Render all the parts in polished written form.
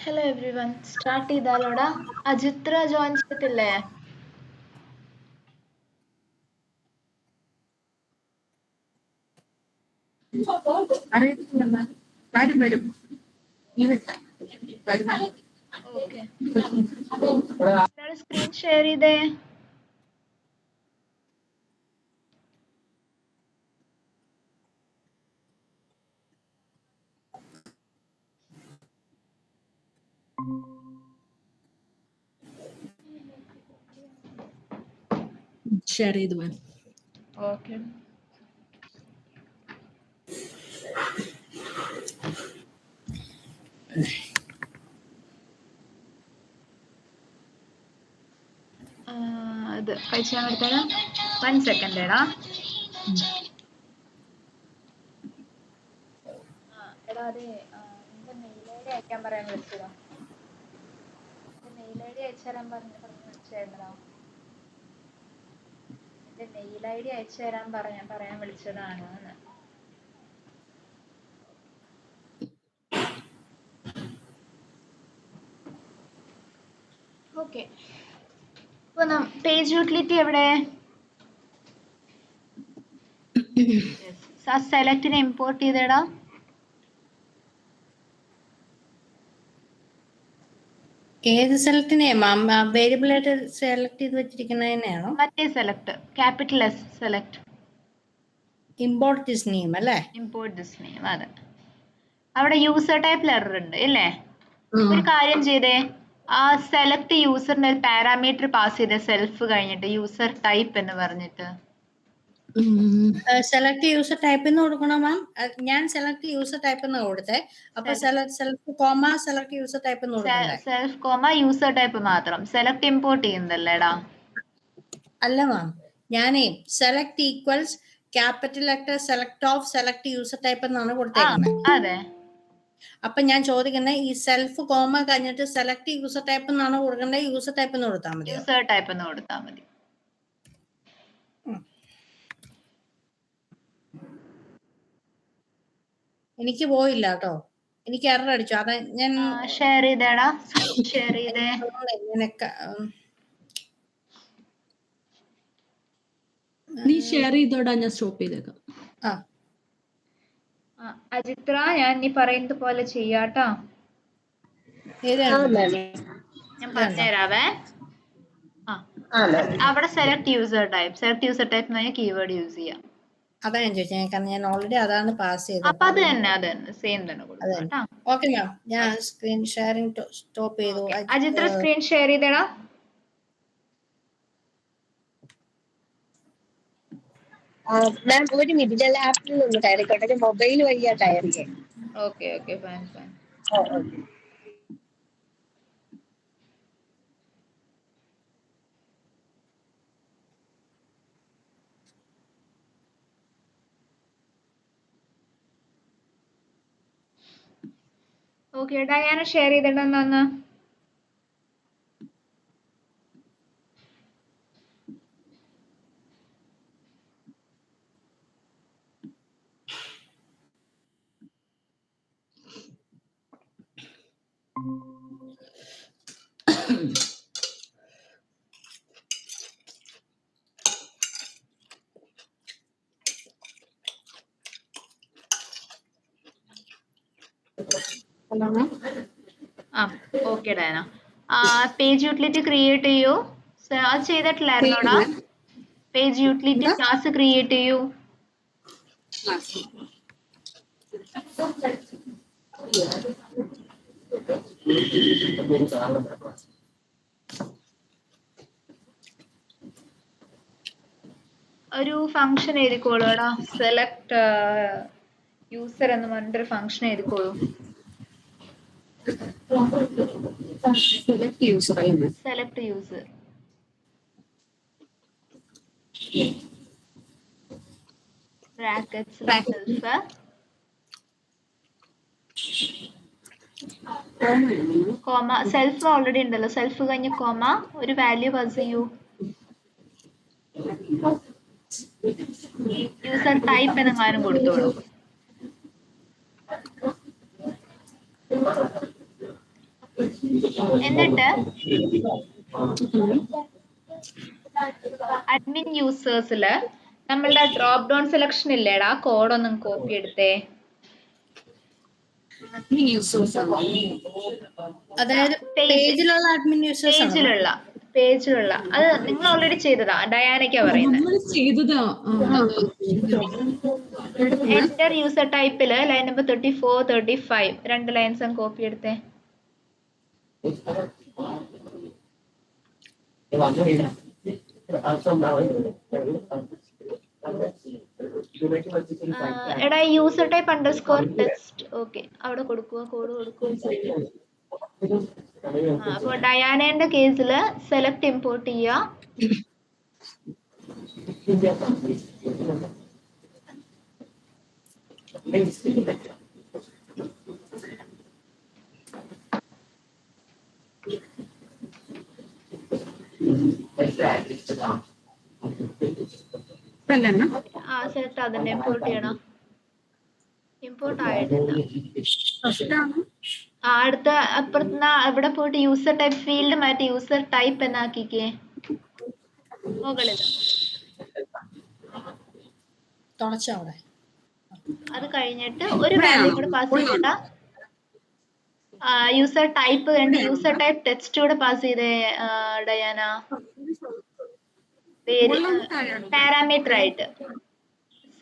Hello everyone start ചെയ്താലോടാ. Ajithra join ചെയ്തിട്ടില്ലേ? അറിയത്തില്ല കാര്യം വരും ഓക്കെ, സ്ക്രീൻ ഷെയർ ചെയ്തേ. ഷെയർ ചെയ്തു മാം. ഓക്കെ, അത് കഴിച്ചാൽ എടുത്തേരാ. 1 സെക്കൻഡ് എടാ. എടാ അതെ, നിന്റെ മെയിൽ ഐ ഡി അയക്കാൻ പറയാൻ വിളിച്ചതാ. നിന്റെ മെയിൽ ഐ ഡി അയച്ചു തരാൻ പറഞ്ഞ് വിളിച്ചായിരുന്നടാ. നിന്റെ മെയിൽ ഐ ഡി അയച്ചു തരാൻ പറയാൻ വിളിച്ചതാണ്. ഓക്കെ, ഇപ്പൊ പേജ് യൂട്ടിലിറ്റി എവിടെ? സെലക്ടിനെ ഇമ്പോർട്ട് ചെയ്തേടാ. ഏത് സെലക്ടിനെ മാം? വേരിയബിൾ ആയിട്ട് സെലക്ട് ചെയ്ത് വെച്ചിരിക്കുന്നതിനെയാണോ? മറ്റേ select, capital S select. Import this name അല്ലേ? ഇമ്പോർട്ട് ദിസ് നെയിം, അതെ. അവിടെ യൂസർ ടൈപ്പിൽ എറർ ഉണ്ട് ഇല്ലേ? ഒരു കാര്യം ചെയ്തേ, ആ സെലക്ട് യൂസറിന്റെ ഒരു പാരാമീറ്റർ പാസ് ചെയ്തേ, സെൽഫ് കഴിഞ്ഞിട്ട് യൂസർ ടൈപ്പ് എന്ന് പറഞ്ഞിട്ട്. സെലക്ട് യൂസർ ടൈപ്പ് എന്ന് കൊടുക്കണം മാം. ഞാൻ സെലക്ട് യൂസർ ടൈപ്പ് എന്ന് കൊടുത്തേ. അപ്പൊ select comma select user type എന്ന് കൊടുക്കണ്ടേ? സെൽഫ് കോമ യൂസർ ടൈപ്പ് മാത്രം. സെലക്ട് ഇമ്പോർട്ട് ചെയ്യുന്നല്ലേടാ? അല്ല മാം, ഞാനേ select equals capital letter select of select user type എന്നാണ് കൊടുത്തേക്കുന്നത്. അതെ. അപ്പൊ ഞാൻ ചോദിക്കുന്നത്, ഈ സെൽഫ് കോമ കഴിഞ്ഞിട്ട് സെലക്ട് യൂസർ ടൈപ്പ് എന്നാണ് കൊടുക്കേണ്ടത്? യൂസർ ടൈപ്പ് എന്ന് കൊടുത്താൽ മതി? യൂസർ ടൈപ്പ് എന്ന് കൊടുത്താൽ മതി. എനിക്ക് പോയില്ല കേട്ടോ, എനിക്ക് എറർ അടിച്ചു. അതാ ഞാൻ ഷെയർ ചെയ്തേടാ, ഷെയർ ചെയ്തേ. നീ ഷെയർ ചെയ്തോടാ, ഞാൻ സ്റ്റോപ്പ് ചെയ്തേക്കാം. അജിത്ര, ഞാൻ നീ പറയുന്നത് പോലെ ചെയ്യാട്ടാ. ഞാൻ പറഞ്ഞുതരാവേ. അവിടെ select user type, select user type എന്ന് കീവേഡ് യൂസ് ചെയ്യാം. അതാ ഞാൻ ചോദിച്ചത്, കാരണം ഞാൻ ഓൾറെഡി അതാണ് പാസ് ചെയ്തത്. അപ്പൊ അത് തന്നെ സെയിം തന്നെ കൊടുക്കാം. ഓക്കെ മാം, ഞാൻ സ്ക്രീൻ ഷെയറിംഗ് സ്റ്റോപ്പ് ചെയ്തു. അജിത്ര സ്ക്രീൻ ഷെയർ ചെയ്തേടാ. മാം ഒരു മിനിറ്റ്, ഞാൻ ലാപ്പിൽ നിന്ന് കയറിക്കോട്ടെ, മൊബൈൽ വഴിയാ കയറിയേ. Okay okay, fine fine. Okay, Diana share ചെയ്തിട്ടുണ്ടെന്ന്. Okay Diana, page utility create ചെയ്യൂ. അത് ചെയ്തിട്ടില്ലായിരുന്നോടാ? പേജ് യൂട്ടിലിറ്റി ക്ലാസ് ക്രിയേറ്റ് ചെയ്യൂ. ഒരു ഫംഗ്ഷൻ എഴുതിക്കോളൂടാ. സെലക്ട് യൂസർ എന്ന് പറഞ്ഞിട്ടൊരു ഫംഗ്ഷൻ എഴുതിക്കോളൂ. Select user brackets self comma. Self already ഉണ്ടല്ലോ, സെൽഫ് കഴിഞ്ഞ് കോമ, ഒരു വാല്യൂ പാസ് ചെയ്യൂ. യൂസർ ടൈപ്പ് എന്നെങ്ങാനും കൊടുത്തോളൂ. എന്നിട്ട് അഡ്മിൻ യൂസേഴ്സില് നമ്മളുടെ ഡ്രോപ്പ് ഡൗൺ സെലക്ഷൻ ഇല്ലേടാ, കോഡ് ഒന്നും കോപ്പി എടുത്തേ. അതായത് പേജിലുള്ള അഡ്മിൻ യൂസേഴ്സ് ആണ്. പേജിലുള്ള അത് നിങ്ങൾ ഓൾറെഡി ചെയ്തതാ, ഡയാനയ്ക്കാ പറയുന്നത്. നമ്മൾ ചെയ്തതാ. എന്റർ യൂസർ ടൈപ്പില് ലൈൻ നമ്പർ 34 35 രണ്ട് ലൈൻസും കോപ്പി എടുത്തേ. എടാ user type underscore text, okay അവിടെ കൊടുക്കുക, കോഡ് കൊടുക്കുക. അപ്പൊ ഡയാനയുടെ കേസില് സെലക്ട് ഇമ്പോർട്ട് ചെയ്യുക. സെലക്ട് അതിന്റെ ഇമ്പോർട്ട് ചെയ്യണം. ഇമ്പോർട്ട് ആയിട്ടില്ല. അടുത്ത അപ്പുറത്ത് ഇവിടെ പോയിട്ട് യൂസർ ടൈപ്പ് ഫീൽഡ് മാറ്റി യൂസർ ടൈപ്പ് എന്നാക്കിക്കേ മുകളിൽ. അത് കഴിഞ്ഞിട്ട് ഒരു വാല്യൂ കൂടെ പാസ് ചെയ്യണ്ട. യൂസർ ടൈപ്പ് കഴിഞ്ഞ് യൂസർ ടൈപ്പ് ടെക്സ്റ്റ് കൂടെ പാസ് ചെയ്തേ ഡയാന. പാരാമീറ്റർ ആയിട്ട്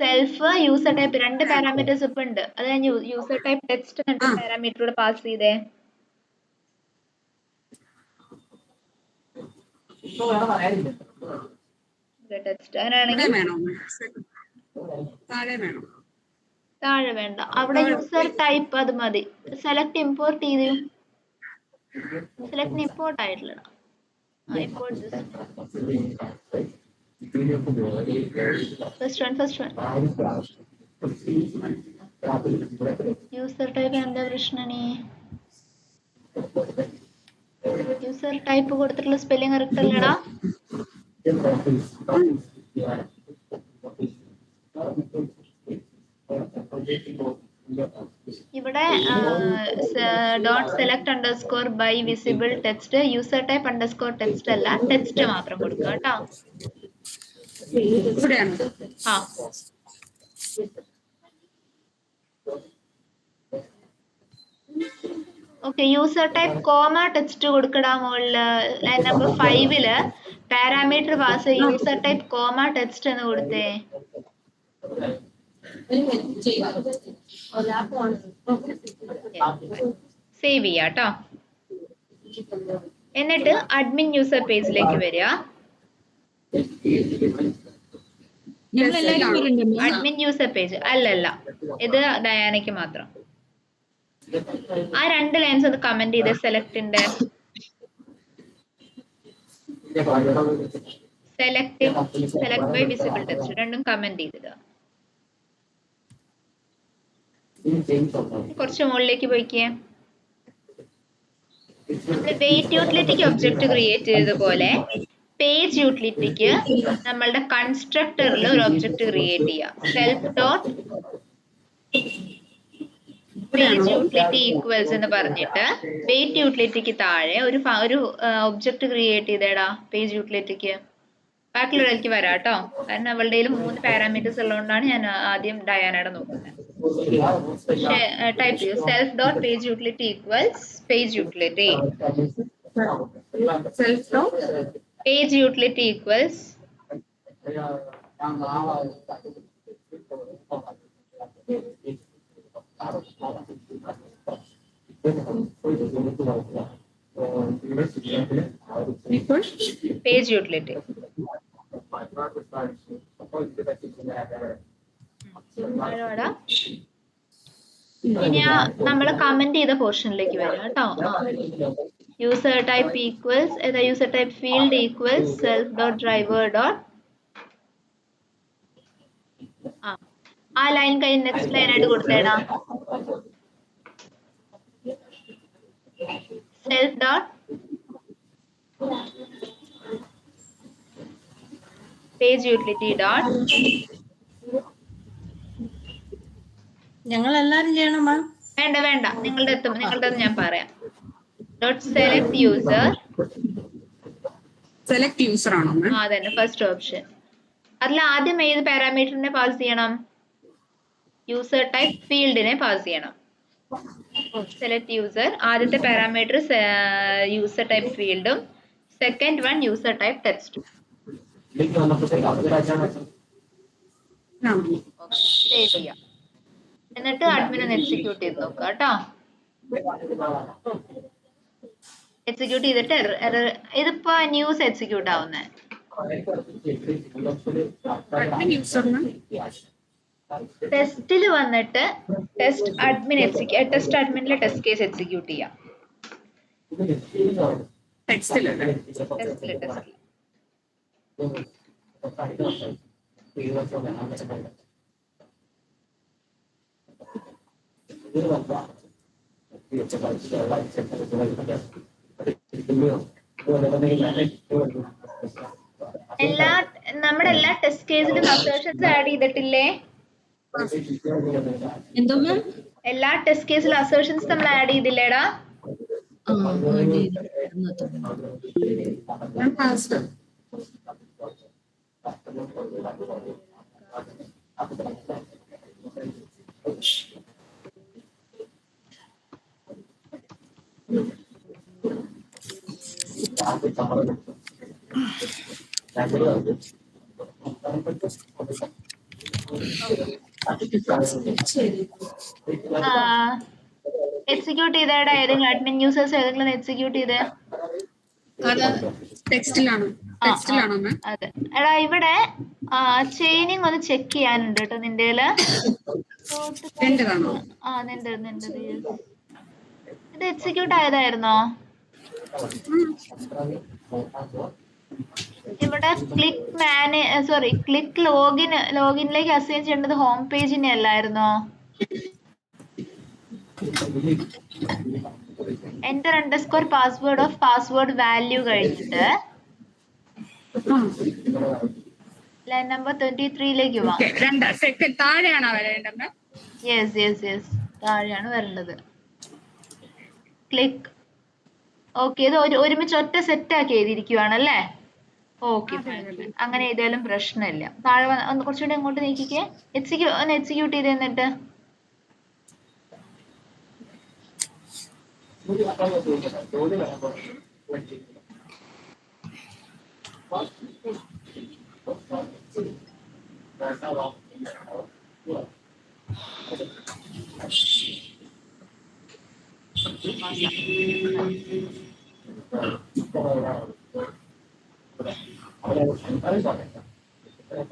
സെൽഫ് യൂസർ ടൈപ്പ് രണ്ട് പാരാമീറ്റേഴ്സ് ഇപ്പൊ ഉണ്ട്. അത് കഴിഞ്ഞ് യൂസർ ടൈപ്പ് ടെക്സ്റ്റ് എന്നിട്ട് പാരാമീറ്റർ കൂടെ പാസ് ചെയ്തേ. ടെക്സ്റ്റ് അങ്ങനെയാണെങ്കിൽ താഴെ വേണ്ട, അവിടെ യൂസർ ടൈപ്പ് അത് മതി. സെലക്ട് ഇമ്പോർട്ട് ചെയ്തു. സെലക്ട് ഇമ്പോർട്ട് ആയിട്ടില്ല. Import first one user type എന്താ പ്രശ്നണി? യൂസർ ടൈപ്പ് കൊടുത്തിട്ടുള്ള സ്പെല്ലിംഗ് കറക്റ്റ് അല്ലടാ. ഇവിടെ dot select underscore by visible text user type underscore text അല്ല, ടെക്സ്റ്റ് മാത്രം കൊടുക്കുക കേട്ടോ. Okay, user type comma text കൊടുക്കടാ മുകളില്. Line number 5 parameter pass user type comma text എന്ന് കൊടുത്തേ. സേവ് ചെയ്യാട്ടോ. എന്നിട്ട് അഡ്മിൻ യൂസർ പേജിലേക്ക് വരിക. അഡ്മിൻ യൂസർ പേജ് അല്ലല്ല, ഇത് ഡയാനയ്ക്ക് മാത്രം. ആ രണ്ട് ലൈൻസ് ഒന്ന് കമന്റ് ചെയ്ത് സെലക്ട് ബൈ വിസിബിൾ ടെക്സ്റ്റ് രണ്ടും കമന്റ് ചെയ്തിടുക. കുറച്ച് മുകളിലേക്ക് പോയിക്കേ. വെയിറ്റ് യൂട്ടിലിറ്റിക്ക് ഒബ്ജക്റ്റ് ക്രിയേറ്റ് ചെയ്തതുപോലെ പേജ് യൂട്ടിലിറ്റിക്ക് നമ്മളുടെ കൺസ്ട്രക്ടറിൽ ഒരു ഒബ്ജക്റ്റ് ക്രിയേറ്റ് ചെയ്യുക. Self dot page utility equals എന്ന് പറഞ്ഞിട്ട് വെയിറ്റ് യൂട്ടിലിറ്റിക്ക് താഴെ ഒരു ഒബ്ജക്റ്റ് ക്രിയേറ്റ് ചെയ്തേടാ പേജ് യൂട്ടിലിറ്റിക്ക്. ബാക്കിയുള്ളവർക്ക് വരാം കേട്ടോ, കാരണം അവളുടെ 3 പാരാമീറ്റേഴ്സ് ഉള്ളതുകൊണ്ടാണ് ഞാൻ ആദ്യം ഡയാനയുടെ നോക്കുന്നത്. ടൈപ്പ് ചെയ്യൂ self dot page utility equals page utility. Page utility equals page utility. ഇനി നമ്മൾ കമന്റ് ചെയ്ത പോർഷനിലേക്ക് വരാം കേട്ടോ. യൂസർ ടൈപ്പ് ഈക്വൽസ് ഏതാ user type field equals self dot driver dot ആ ലൈൻ കഴിഞ്ഞ് നെക്സ്റ്റ് ലൈൻ ആയിട്ട് കൊടുത്തേടാ. Self dot page utility dot. ഞങ്ങൾ എല്ലാരും ചെയ്യണം മാം? വേണ്ട നിങ്ങളുടെ ഞാൻ പറയാം. Dot select user. Select user ആണോ മാം? അതന്നെ ഫസ്റ്റ് ഓപ്ഷൻ. അതിൽ ആദ്യം ഏത് പാരാമീറ്ററിനെ പാസ് ചെയ്യണം? യൂസർ ടൈപ്പ് ഫീൽഡിനെ പാസ് ചെയ്യണം. സെലക്ട് യൂസർ, ആദ്യത്തെ പാരാമീറ്റർ യൂസർ ടൈപ്പ് ഫീൽഡും second one user type text. Save ചെയ്യാം. എന്നിട്ട് അഡ്മിൻ ഒന്ന് എക്സിക്യൂട്ട് ചെയ്ത് നോക്കുക കേട്ടോ. എക്സിക്യൂട്ട് ചെയ്തിട്ട് ഇതിപ്പോ ന്യൂസ് എക്സിക്യൂട്ട് ആവുന്നേ. ടെസ്റ്റിൽ വന്നിട്ട് ടെസ്റ്റ് അഡ്മിനിലെ ടെസ്റ്റ് കേസ് എക്സിക്യൂട്ട് ചെയ്യാം. ടെസ്റ്റില്. നമ്മുടെ എല്ലാ ടെസ്റ്റ് കേസിലും അസേർഷൻസ് ആഡ് ചെയ്തിട്ടില്ലേ? എന്തോ മാം? എല്ലാ ടെസ്റ്റ് കേസിലും അസേർഷൻസ് നമ്മൾ ആഡ് ചെയ്തില്ലേടാ? എക്സിക്യൂട്ട് ചെയ്തേടാ ഏതെങ്കിലും അഡ്മിൻ യൂസേഴ്സ് ഏതെങ്കിലും എക്സിക്യൂട്ട് ചെയ്തേ? അതെ എടാ, ഇവിടെ ചെയിനിങ് ഒന്ന് ചെക്ക് ചെയ്യാനുണ്ട് കേട്ടോ നിന്റെല്. നിന്റെ ഇത് എക്സിക്യൂട്ട് ആയതായിരുന്നോ? ഇവിടെ ക്ലിക്ക് ലോഗിനിലേക്ക് അസൈൻ ചെയ്യേണ്ടത് ഹോം പേജിനെ അല്ലായിരുന്നോ? Enter underscore password of password value കഴിഞ്ഞിട്ട് ലൈൻ നമ്പർ 23ലേക്ക് പോവാം. യെസ് താഴെയാണ് വരേണ്ടത്. ക്ലിക്ക്. ഓക്കെ, ഇത് ഒരുമിച്ച് ഒറ്റ സെറ്റ് ആക്കി എഴുതിയിരിക്കുവാണല്ലേ? ഓക്കെ, അങ്ങനെ എഴുതിയാലും പ്രശ്നമില്ല. താഴെ ഒന്ന് കുറച്ചുകൂടി അങ്ങോട്ട് നീക്കിക്കേ. എക്സിക്യൂട്ട് ചെയ്ത് എന്നിട്ട്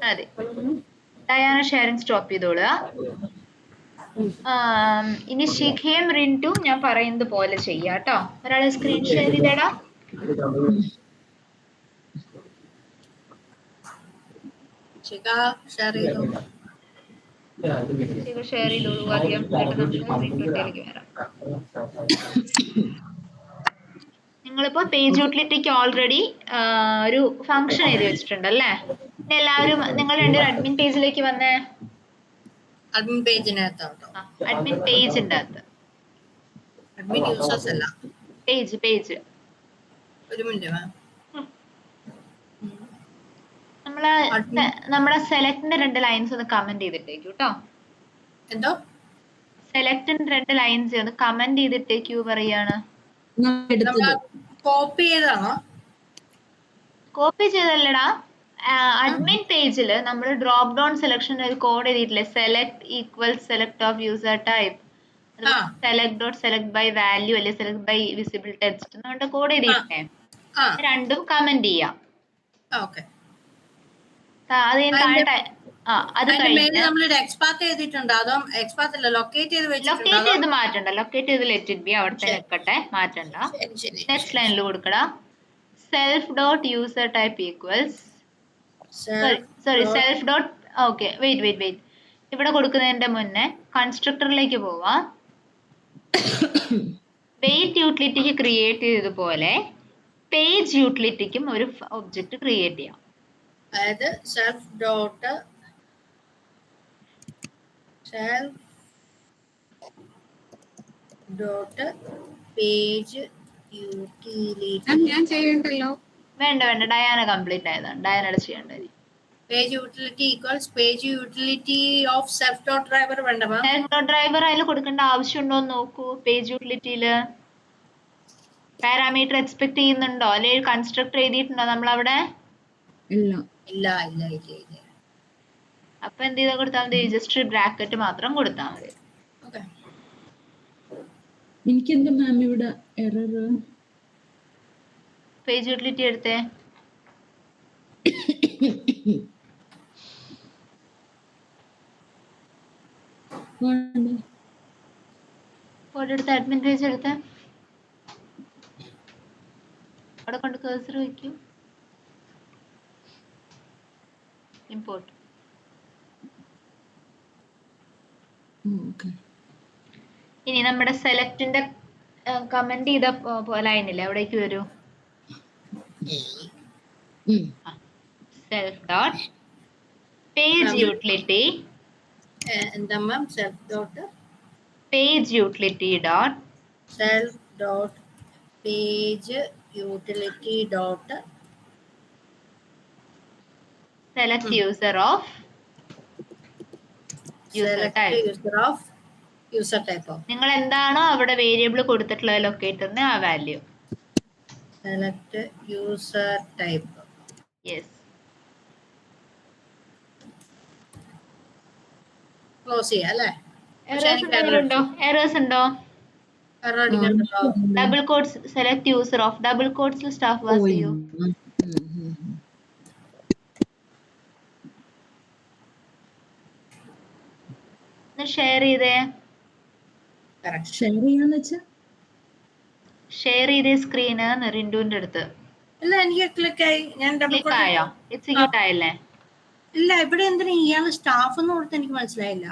അതെ, ഡയാന ഷെയറിംഗ് സ്റ്റോപ്പ് ചെയ്തോളുക. ഇനി ശിഖയും റിൻറ്റു ഞാൻ പറയുന്നത് പോലെ ചെയ്യാട്ടോ. ഒരാളെ സ്ക്രീൻ ഷെയർ ചെയ്തേടാ. ശിഖ ഷെയർ ചെയ്തോളൂ ആദ്യം, എന്നിട്ട് നമുക്ക് റിൻറ്റുട്ടിലേക്ക് വരാം. നിങ്ങളിപ്പോ പേജ് യൂട്ടിലിറ്റിക്ക് ഓൾറെഡി ഒരു ഫംഗ്ഷൻ എഴുതി വെച്ചിട്ടുണ്ടല്ലേ? പിന്നെ എല്ലാവരും നിങ്ങൾ രണ്ടുപേരും അഡ്മിൻ പേജിലേക്ക് വന്നേ. അഡ്മിൻ പേജിനകത്ത് അഡ്മിൻ യൂസേഴ്സ് അല്ല, പേജ് ഒരു മിനിറ്റ് മാം. നമ്മളെ സെലക്ടിന്റെ 2 ലൈൻസ് ഒന്ന് കമന്റ് ചെയ്തിട്ടേക്കൂ കേട്ടോ. എന്തോ സെലക്ടിന്റെ 2 ലൈൻസ് ഒന്ന് കമന്റ് ചെയ്തിട്ടേക്കൂ പറയാണ്. കോപ്പി ചെയ്താണോ? കോപ്പി ചെയ്തല്ലടാ. അഡ്മിൻ പേജിൽ നമ്മൾ ഡ്രോപ്പ് ഡൗൺ സെലക്ഷൻ ഒരു കോഡ് എഴുതിയിട്ടില്ലേ? Select of user type, select by value അല്ലെ select by visible text എന്നുകൊണ്ട് കോഡ് എഴുതിയിട്ടില്ലേ? രണ്ടും കമന്റ് ചെയ്യാം. അത് ലൊക്കേറ്റ് ചെയ്ത് ലെറ്റ് ഇറ്റ് ബി അവിടെ നിൽക്കട്ടെ, മാറ്റണ്ട. നെക്സ്റ്റ് ലൈനിൽ കൊടുക്കടാ. Self dot user type equals self dot okay wait ഇവിടെ കൊടുക്കുന്നതിന്റെ മുന്നേ കൺസ്ട്രക്ടറിലേക്ക് പോവാം. വെയിറ്റ് യൂട്ടിലിറ്റിക്ക് ക്രിയേറ്റ് ചെയ്തതുപോലെ പേജ് യൂട്ടിലിറ്റിക്കും ഒരു ഒബ്ജക്റ്റ് ക്രിയേറ്റ് ചെയ്യാം. അതായത് സെൽഫ് ഡോട്ട് പേജ് utility ഞാൻ ചെയ്യണ്ടല്ലോ. വേണ്ട ഡയാന കംപ്ലീറ്റ് ആയതാണ്, ഡയാനയുടെ ചെയ്യേണ്ടത്. page utility equals page utility of self dot driver വേണ്ട മാം. സെൽഫ് ഡോട്ട് ഡ്രൈവർ അതിൽ കൊടുക്കേണ്ട ആവശ്യമുണ്ടോ എന്ന് നോക്കൂ. പേജ് യൂട്ടിലിറ്റിയില് പാരാമീറ്റർ എക്സ്പെക്ട് ചെയ്യുന്നുണ്ടോ, അല്ലെങ്കിൽ കൺസ്ട്രക്ടർ എഴുതിയിട്ടുണ്ടോ നമ്മളവിടെ? ഇല്ല. ഇല്ല ഇല്ല ഇല്ല ഇല്ല. അപ്പൊ എന്ത് ചെയ്താൽ കൊടുത്താൽ മതി, ജസ്റ്റ് ബ്രാക്കറ്റ് മാത്രം കൊടുത്താൽ മതി. ഓക്കെ. എനിക്കെന്താ മാം ഇവിടെ എറർ? പേജ് യൂട്ടിലിറ്റി എടുത്തേ. ഫോട്ടോ എടുത്ത് അഡ്മിൻ പേജ് എടുത്ത് അവിടെ കൊണ്ട് കേഴ്സർ വയ്ക്കൂ. ഇമ്പോർട്ട്. ഇനി നമ്മുടെ സെലക്ടിന്റെ കമന്റ് ചെയ്ത ലൈനില്ലേ, അവിടേക്ക് വരൂ. സെൽഫ് ഡോട്ട് പേജ് യൂട്ടിലിറ്റി എന്താ ma'am? Self dot page utility dot self dot page utility dot select user of user type. User of user type of നിങ്ങൾ എന്താണോ അവിടെ വേരിയബിൾ കൊടുത്തിട്ടുള്ള ലൊക്കേറ്ററിന് ആ value. Select user type. Yes. Close ചെയ്യാം അല്ലേ? Errors ഉണ്ടോ? Double quotes select user of double കോട്ട്സിൽ സ്റ്റാഫ് പാസ് ചെയ്യൂ. ഷെയർ ചെയ്തേ. ഷെയർ ചെയ്തേ സ്ക്രീന് റിന്റുവിന്റെ അടുത്ത്. ഇല്ല, എനിക്ക് ക്ലിക്ക് ആയി. ഞാൻ ഡബിൾ ക്ലിക്ക് ആയോ? എക്സിക്യൂട്ട് ആയല്ലേ? ഇല്ല, ഇവിടെ എന്തിനാ ഇയാള് സ്റ്റാഫ് എന്ന് കൊടുത്ത് എനിക്ക് മനസ്സിലായില്ല.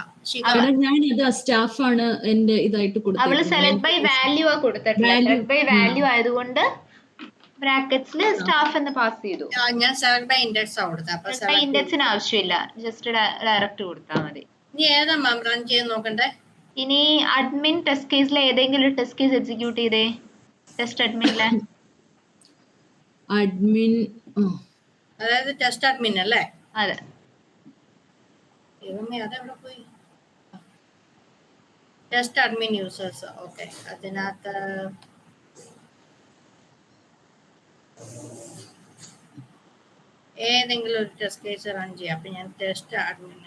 ഞാൻ സ്റ്റാഫാണ് എന്റെ ഇതായിട്ട് കൊടുത്തത്. അവള് സെലക്ട് ബൈ വാല്യൂ ആ കൊടുത്തിട്ടില്ല. സെലക്ട് ബൈ വാല്യൂ ആയതുകൊണ്ട് ബ്രാക്കറ്റ്സിൽ സ്റ്റാഫ് എന്ന് പാസ് ചെയ്തു. ഞാൻ സെലക്ട് ബൈ ഇൻഡെക്സ് ആ കൊടുത്തത്. അപ്പൊ ഇൻഡെക്സിന് ആവശ്യമില്ല, ജസ്റ്റ് ഡയറക്റ്റ് കൊടുത്താൽ മതി. ഇനി ഏതാ മാം റൺ ചെയ്ത് നോക്കണ്ടേ? ഇനി അഡ്മിൻ ടെസ്റ്റ് കേസിലെ ഏതെങ്കിലും ഒരു ടെസ്റ്റ് കേസ് എക്സിക്യൂട്ട് ചെയ്തേ. ടെസ്റ്റ് അഡ്മിനിലെ അഡ്മിൻ, അതായത് ടെസ്റ്റ് അഡ്മിൻ അല്ലേ? അതെ. അതെവിടെ പോയി? Test admin users. ഓക്കെ, അതിനകത്ത് ഏതെങ്കിലും ഒരു ടെസ്റ്റ് കേസ് റൺ ചെയ്യാം. അപ്പൊ ഞാൻ ടെസ്റ്റ് അഡ്മിൻ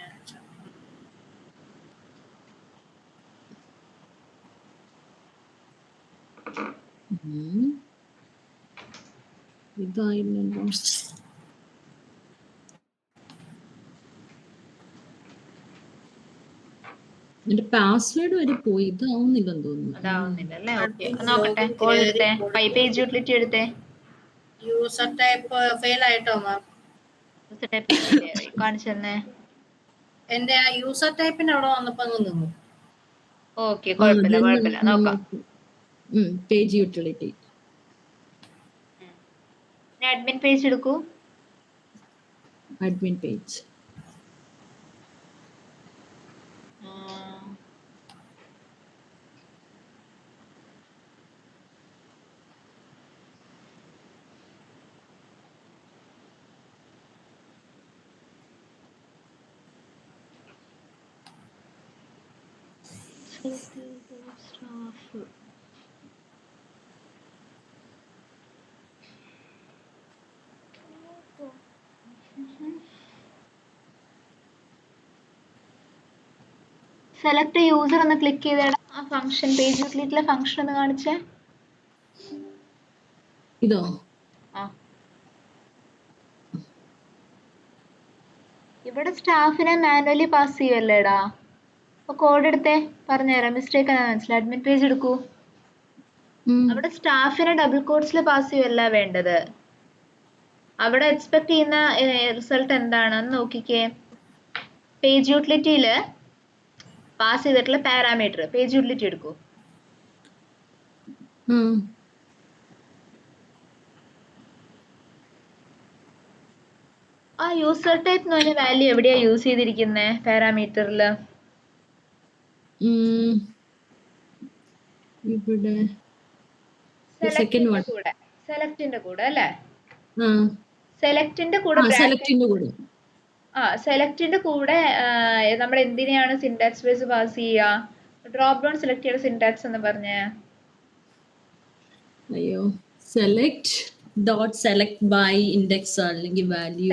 ഇതായില്ലല്ലോ. എന്റെ പാസ്വേഡ് വരെ പോയി. ഇതാവുന്നില്ലെന്ന് തോന്നുന്നു. അതാവുന്നില്ലല്ലേ? ഓക്കെ, നോക്കട്ടെ. കോൾ എടുത്തേ. പേജ് യൂട്ടിലിറ്റി എടുത്തേ. യൂസർ ടൈപ്പ് ഫെയിൽ ആയിട്ടോ മാം? User type കാണിച്ചെന്നേ. എന്റെ ആ യൂസർ ടൈപ്പിന് അവിടെ വന്നപ്പോ അങ്ങ് നിന്നു. ഓക്കെ, കുഴപ്പമില്ല, നോക്കാം. പേജ് യൂട്ടിലിറ്റി അഡ്മിൻ പേജ് എടുക്കൂ. Admin page. സെലക്ട് യൂസർ എന്ന് ക്ലിക്ക് ചെയ്തേടാ. ആ ഫംഗ്ഷൻ പേജ് യൂട്ടിലിറ്റിയിലെ ഫംഗ്ഷൻ ഒന്ന് കാണിച്ചേ. ഇതോ? ആ, ഇവിടെ സ്റ്റാഫിനെ മാനുവലി പാസ് ചെയ്യുമല്ലേടാ. അപ്പൊ കോഡ് എടുത്തേ, പറഞ്ഞുതരാം. മിസ്റ്റേക്ക് എന്നാ മനസ്സിലായി. അഡ്മിൻ പേജ് എടുക്കൂ. അവിടെ സ്റ്റാഫിനെ ഡബിൾ കോട്ട്സിൽ പാസ് ചെയ്യുമല്ല വേണ്ടത്. അവിടെ എക്സ്പെക്ട് ചെയ്യുന്ന റിസൾട്ട് എന്താണെന്ന് നോക്കിക്കേ. പേജ് യൂട്ടിലിറ്റിയിൽ പാസ് ചെയ്തിട്ടുള്ള പാരാമീറ്റർ പേജ് യൂട്ടിലിറ്റി എടുക്കൂ. ആ യൂസർ ടൈപ്പ് എന്ന് പറഞ്ഞ വാല്യൂ എവിടെയാ യൂസ് ചെയ്തിരിക്കുന്നത് പാരാമീറ്ററില്? ഇവിടെ സെക്കൻഡ് വൺ. സെലക്ടിന്റെ കൂടെ അല്ലേ? ആ സെലക്ടിന്റെ കൂടെ സെലക്ടിന്റെ കൂടെ. സെലക്ടിന്റെ കൂടെ നമ്മൾ എന്തിനെയാണ് സിന്റാക്സ് ബേസ് പാസ് ചെയ്യുക? ഡ്രോപ്പ് ഡൗൺ സെലക്ട് ചെയ്ത സിന്റാക്സ് എന്ന് പറഞ്ഞേ. അയ്യോ, select dot select by index അല്ലെങ്കിൽ വാല്യൂ.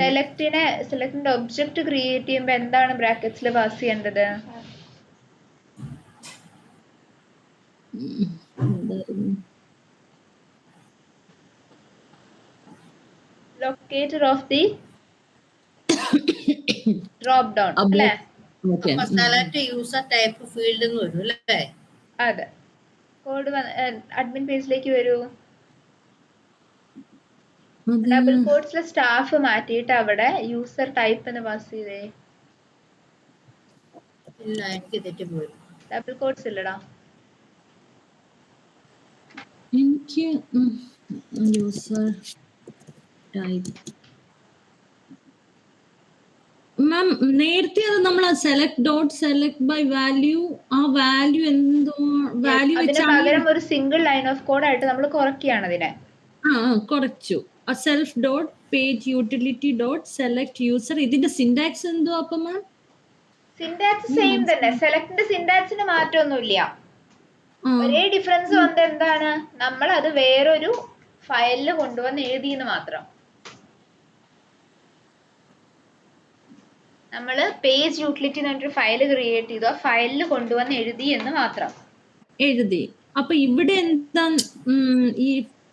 സെലക്ടിന്റെ ഒബ്ജക്റ്റ് ക്രിയേറ്റ് ചെയ്യുമ്പോൾ എന്താണ് ബ്രാക്കറ്റ്സിൽ പാസ് ചെയ്യേണ്ടത്? Locator of the drop down അല്ലേ? സെലക്ട് യൂസർ ടൈപ്പ് ഫീൽഡ് എന്ന് വരും അല്ലേ? അതെ. കോഡ് അഡ്മിൻ പേജിലേക്ക് വരൂ. ഡബിൾ കോഡ്സിലെ സ്റ്റാഫ് മാറ്റിയിട്ട് അവിടെ യൂസർ ടൈപ്പ് എന്ന് പാസ് ചെയ്തേ. ഇല്ല, എനിക്ക് തെറ്റിപ്പോയി. ഡബിൾ കോഡ്സ് ഇല്ലടാ. എനിക്ക് യൂസർ ടൈപ്പ് മാം നേരത്തെ അത് നമ്മൾ select dot select by value, ആ വാല്യൂ എന്തോ വാല്യൂ അതിന് പകരം ഒരു സിംഗിൾ ലൈൻ ഓഫ് കോഡ് ആയിട്ട് നമ്മൾ കുറയ്ക്കുകയാണ് അതിനെ. കുറച്ചു. Self dot page utility dot select user. ഇതിന്റെ സിന്റാക്സ് എന്തോ അപ്പൊ മാം? സിന്റാക്സ് സെയിം തന്നെ. സെലക്ടിന്റെ സിന്റാക്സിന് മാറ്റമൊന്നുമില്ല. ഒരേ ഡിഫറൻസ് വന്നത് എന്താണ്? നമ്മൾ അത് വേറൊരു ഫയലിൽ കൊണ്ടുവന്ന് എഴുതിയെന്ന് മാത്രം. നമ്മൾ പേജ് യൂട്ടിലിറ്റി എന്ന് പറഞ്ഞൊരു ഫയൽ ക്രിയേറ്റ് ചെയ്തു, ആ ഫയലിൽ കൊണ്ടുവന്ന് എഴുതി എന്ന് മാത്രം. എഴുതി. അപ്പൊ ഇവിടെ എന്താ ഈ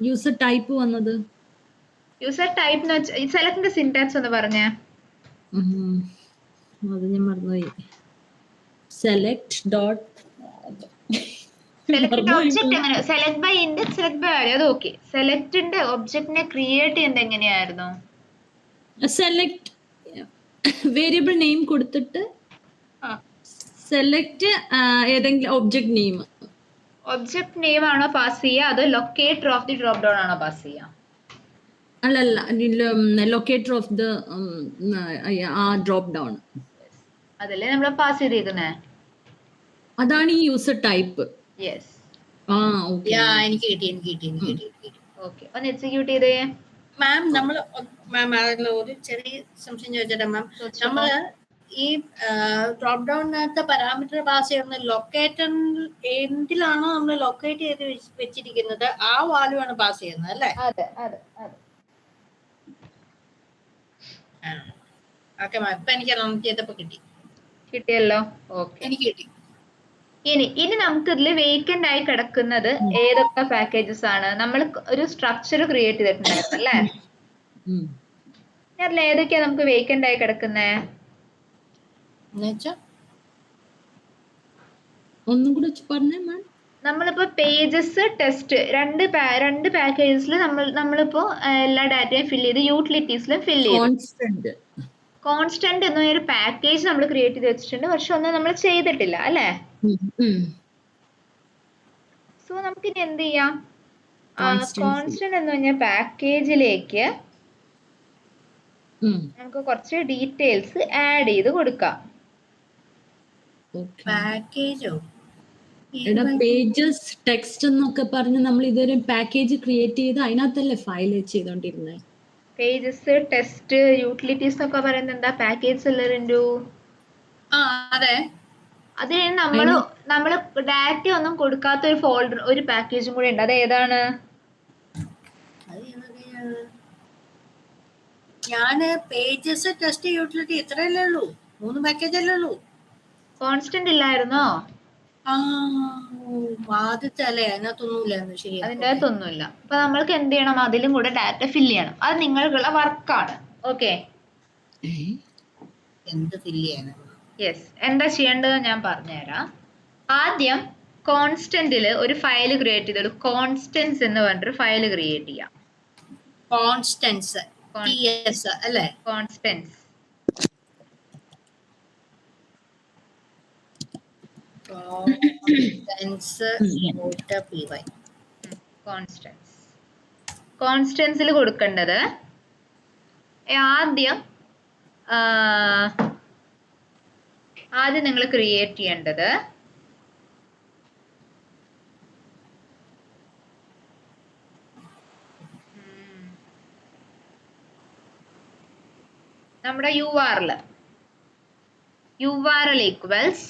യൂസർ ടൈപ്പ് വന്നത്? യൂസർ ടൈപ്പ് എന്ന് വെച്ചാൽ സെലക്ടിന്റെ സിന്റാക്സ് ഒന്ന് പറഞ്ഞേ. അത് ഞാൻ മറന്നുപോയി. സെലക്ട് ഡോട്ട് സെലക്ടിന്റെ ഒബ്ജക്ട് എങ്ങനെ? Select by index, select by value, അത് ഓക്കെ. സെലക്ടിന്റെ ഒബ്ജക്റ്റിനെ ക്രിയേറ്റ് ചെയ്യുന്നത് എങ്ങനെയായിരുന്നു? സെലക്ട് വേരിയബിൾ നെയിം കൊടുത്തിട്ട് സെലക്ട് ഏതെങ്കിലും ഒബ്ജക്ട് നെയിം. ഒബ്ജക്ട് നെയിം ആണോ പാസ് ചെയ്യുക, അതോ locator of the drop down ആണോ പാസ് ചെയ്യുക? അല്ല, ലൊക്കേറ്റർ ഓഫ് ദ ആ ഡ്രോപ്പ് ഡൗൺ. അതല്ലേ നമ്മൾ പാസ് ചെയ്തേക്കുന്നേ? അതാണ് ഈ യൂസർ ടൈപ്പ്. യെസ്. എനിക്ക് കിട്ടി. ഓക്കെ, ഒന്ന് എക്സിക്യൂട്ട് ചെയ്തേ. മാം നമ്മൾ ഒരു ചെറിയ സംശയം ചോദിച്ചോട്ടെ മാം? നമ്മള് ഈ ഡ്രോപ്പ് ഡൗണിനകത്ത് പാരാമീറ്റർ പാസ് ചെയ്യുന്ന ലൊക്കേറ്റർ എന്തിലാണോ നമ്മൾ ലൊക്കേറ്റ് ചെയ്ത് വെച്ചിരിക്കുന്നത് ആ വാല്യൂ ആണ് പാസ് ചെയ്യുന്നത് അല്ലേ? അതെ. ഓക്കെ മാം, ഇപ്പൊ എനിക്ക് റൺ ചെയ്തപ്പോ കിട്ടിയല്ലോ. ഓക്കെ, എനിക്ക് കിട്ടി. ഇനി നമുക്ക് ഇതിൽ വേക്കന്റ് ആയി കിടക്കുന്നത് ഏതൊക്കെ പാക്കേജസ് ആണ്? നമ്മൾ ഒരു സ്ട്രക്ചർ ക്രിയേറ്റ് ചെയ്തിട്ടുണ്ടായിരുന്നു അല്ലേ? അതിൽ ഏതൊക്കെയാ നമുക്ക് വേക്കന്റ് ആയി കിടക്കുന്നേ? ഒന്നും കൂടെ പറഞ്ഞേ മാം. നമ്മളിപ്പോ പേജസ് ടെസ്റ്റ് രണ്ട് പാക്കേജസിൽ നമ്മളിപ്പോ എല്ലാ ഡാറ്റയും ഫില്ല് ചെയ്ത് യൂട്ടിലിറ്റീസിലും ഫില്ല് ചെയ്തു. കോൺസ്റ്റന്റ് എന്ന ഒരു പാക്കേജ് നമ്മൾ ക്രിയേറ്റ് ചെയ്ത് വെച്ചിട്ടുണ്ട്, പക്ഷെ ഒന്നും നമ്മൾ ചെയ്തിട്ടില്ല അല്ലേ? സോ നമുക്കിനി എന്ത് ചെയ്യാം? കോൺസ്റ്റന്റ് എന്ന് പറഞ്ഞ പാക്കേജിലേക്ക് നമുക്ക് കുറച്ച് ഡീറ്റെയിൽസ് ആഡ് ചെയ്ത് കൊടുക്കാം. പാക്കേജോ? പേജസ് ടെക്സ്റ്റ് എന്നൊക്കെ പറഞ്ഞ് നമ്മൾ ഇതൊരു പാക്കേജ് ക്രിയേറ്റ് ചെയ്ത് അതിനകത്തല്ലേ ഫയൽ ചെയ്തോണ്ടിരുന്നത്. പേജസ് ടെസ്റ്റ് യൂട്ടിലിറ്റീസ് എന്നൊക്കെ പറയുന്നത് എന്താ? പാക്കേജ് അല്ലേ റിന്റു? അതെ. അത് നമ്മള് ഡാറ്റ ഒന്നും കൊടുക്കാത്ത ഒരു ഫോൾഡർ, ഒരു പാക്കേജും കൂടെ ഉണ്ട്. അത് ഏതാണ്? ഞാന് പേജസ് ടെസ്റ്റ് യൂട്ടിലിറ്റി ഇത്രയല്ലേ ഉള്ളൂ, 3 പാക്കേജ് അല്ലേ ഉള്ളൂ. കോൺസ്റ്റന്റ് ഇല്ലായിരുന്നോ? ആദ്യത്തെ അല്ലേ, അതിനകത്തൊന്നുമില്ലായിരുന്നു. ശരി, അതിൻ്റെ അകത്തൊന്നുമില്ല. അപ്പൊ നമ്മൾക്ക് എന്ത് ചെയ്യണം? അതിലും കൂടെ ഡാറ്റ ഫില്ല് ചെയ്യണം. അത് നിങ്ങൾക്കുള്ള വർക്കാണ്. ഓക്കെ, എന്ത് ഫില്ല് ചെയ്യാനാ? യെസ്. എന്താ ചെയ്യേണ്ടത് ഞാൻ പറഞ്ഞുതരാം. ആദ്യം കോൺസ്റ്റന്റിൽ ഒരു ഫയൽ ക്രിയേറ്റ് ചെയ്തോളൂ. കോൺസ്റ്റൻസ് എന്ന് പറഞ്ഞൊരു ഫയൽ ക്രിയേറ്റ് ചെയ്യാം. കോൺസ്റ്റൻസ് അല്ലേ? കോൺസ്റ്റൻസ് കോൺസ്റ്റൻസിൽ കൊടുക്കേണ്ടത് ആദ്യം നിങ്ങൾ ക്രിയേറ്റ് ചെയ്യേണ്ടത് നമ്മുടെ URL equals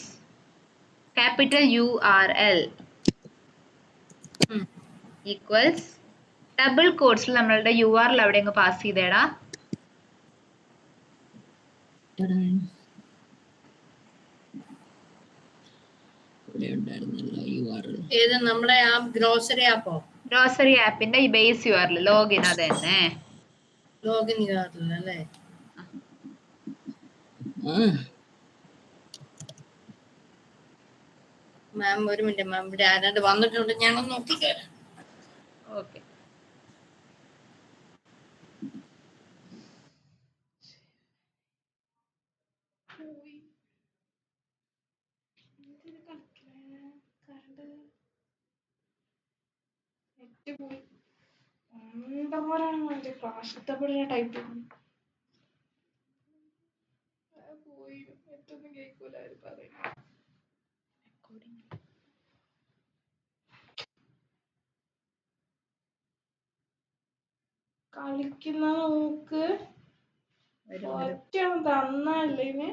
capital URL equals double കോഡ്സിൽ നമ്മളുടെ URL അവിടെ അങ്ങ് പാസ് ചെയ്തേടാ. ഏത് നമ്മുടെ ആ ഗ്രോസറി ആപ്പോ? ഗ്രോസറി ആപ്പിന്റെ ഈ ബേസ് URL ലോഗിൻ അത് തന്നെ. ലോഗിൻ URL അല്ലേ? മാം ഒരു മിനിറ്റ് മാം, ഇവിടെ ആരാണ്ട് വന്നിട്ടുണ്ട്, ഞാനൊന്ന് നോക്കിക്കേ. ഓക്കെ. കളിക്കുന്ന നോക്ക് ഒറ്റ തന്നല്ലേ